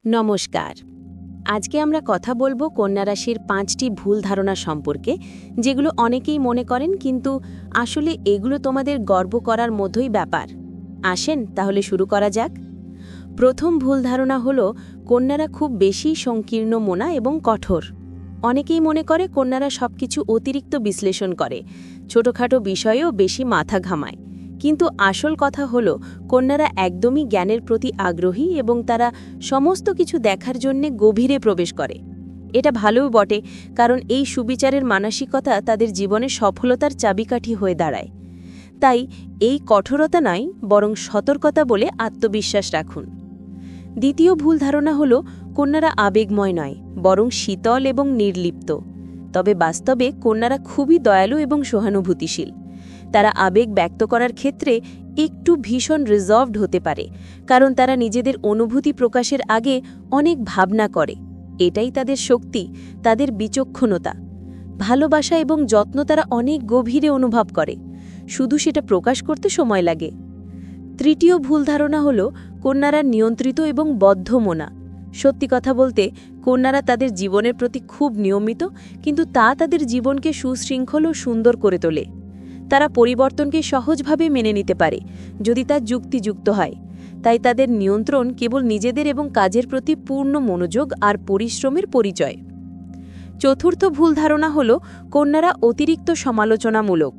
নমস্কার। আজকে আমরা কথা বলবো কন্যা রাশির 5টি ভুল ধারণা সম্পর্কে, যেগুলো অনেকেই মনে করেন, কিন্তু আসলে এগুলো তোমাদের গর্ব করার মতোই ব্যাপার। আসেন তাহলে শুরু করা যাক। প্রথম ভুল ধারণা হলো কন্যারা খুব বেশি সংকীর্ণ মনা এবং কঠোর। অনেকেই মনে করে কন্যারা সবকিছু অতিরিক্ত বিশ্লেষণ করে, ছোটখাটো বিষয়েও বেশি মাথা ঘামায়। কিন্তু আসল কথা হলো কন্যারা একদমই জ্ঞানের প্রতি আগ্রহী এবং তারা সমস্ত কিছু দেখার জন্যে গভীরে প্রবেশ করে। এটা ভালোও বটে, কারণ এই সুবিচারের মানসিকতা তাদের জীবনে সফলতার চাবিকাঠি হয়ে দাঁড়ায়। তাই এই কঠোরতা নয়, বরং সতর্কতা বলে আত্মবিশ্বাস রাখুন। দ্বিতীয় ভুল ধারণা হলো কন্যারা আবেগময় নয়, বরং শীতল এবং নির্লিপ্ত। তবে বাস্তবে কন্যারা খুবই দয়ালু এবং সহানুভূতিশীল। তারা আবেগ ব্যক্ত করার ক্ষেত্রে একটু ভীষণ রিজার্ভড হতে পারে, কারণ তারা নিজেদের অনুভূতি প্রকাশের আগে অনেক ভাবনা করে। এটাই তাদের শক্তি, তাদের বিচক্ষণতা। ভালোবাসা এবং যত্ন তারা অনেক গভীরে অনুভব করে, শুধু সেটা প্রকাশ করতে সময় লাগে। তৃতীয় ভুল ধারণা হলো কন্যারা নিয়ন্ত্রিত এবং বদ্ধমনা। সত্যি কথা বলতে, কন্যারা তাদের জীবনের প্রতি খুব নিয়মিত, কিন্তু তা তাদের জীবনকে সুশৃঙ্খল ও সুন্দর করে তোলে। তারা পরিবর্তনকে সহজভাবে মেনে নিতে পারে, যদি তা যুক্তিযুক্ত হয়। তাই তাদের নিয়ন্ত্রণ কেবল নিজেদের এবং কাজের প্রতি পূর্ণ মনোযোগ আর পরিশ্রমের পরিচয়। চতুর্থ ভুল ধারণা হলো কন্যারা অতিরিক্ত সমালোচনামূলক।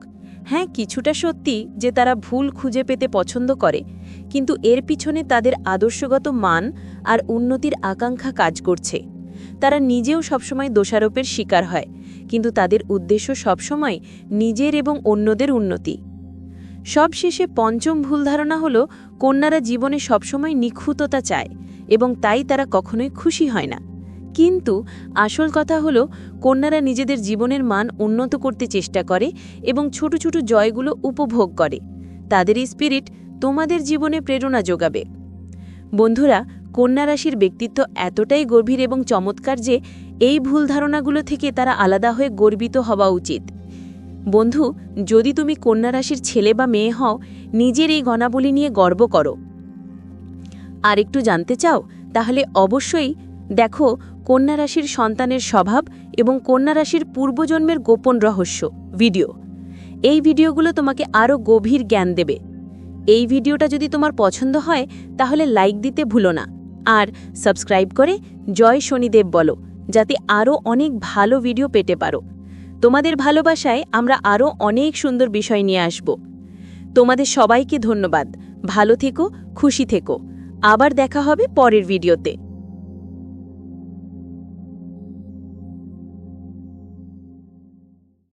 হ্যাঁ, কিছুটা সত্যি যে তারা ভুল খুঁজে পেতে পছন্দ করে, কিন্তু এর পিছনে তাদের আদর্শগত মান আর উন্নতির আকাঙ্ক্ষা কাজ করছে। তারা নিজেও সবসময় দোষারোপের শিকার হয়, কিন্তু তাদের উদ্দেশ্য সবসময় নিজের এবং অন্যদের উন্নতি। সবশেষে পঞ্চম ভুল ধারণা হলো কন্যারা জীবনে সবসময় নিখুঁততা চায় এবং তাই তারা কখনোই খুশি হয় না। কিন্তু আসল কথা হলো কন্যারা নিজেদের জীবনের মান উন্নত করতে চেষ্টা করে এবং ছোট ছোট জয়গুলো উপভোগ করে। তাদের এই স্পিরিট তোমাদের জীবনে প্রেরণা যোগাবে। বন্ধুরা, কন্যা রাশির ব্যক্তিত্ব এতটাই গভীর এবং চমৎকার যে এই ভুল ধারণাগুলো থেকে তারা আলাদা হয়ে গর্বিত হওয়া উচিত। বন্ধু, যদি তুমি কন্যা রাশির ছেলে বা মেয়ে হও, নিজের এই গুণাবলী নিয়ে গর্ব করো। আর একটু জানতে চাও? তাহলে অবশ্যই দেখো কন্যা রাশির সন্তানের স্বভাব এবং কন্যা রাশির পূর্বজন্মের গোপন রহস্য ভিডিও। এই ভিডিওগুলো তোমাকে আরও গভীর জ্ঞান দেবে। এই ভিডিওটা যদি তোমার পছন্দ হয় তাহলে লাইক দিতে ভুলো না, আর সাবস্ক্রাইব করে জয় শনিদেব বলো, যাতে আরও অনেক ভালো ভিডিও পেতে পারো। তোমাদের ভালোবাসায় আমরা আরও অনেক সুন্দর বিষয় নিয়ে আসব। তোমাদের সবাইকে ধন্যবাদ। ভালো থেকো, খুশি থেকো। আবার দেখা হবে পরের ভিডিওতে।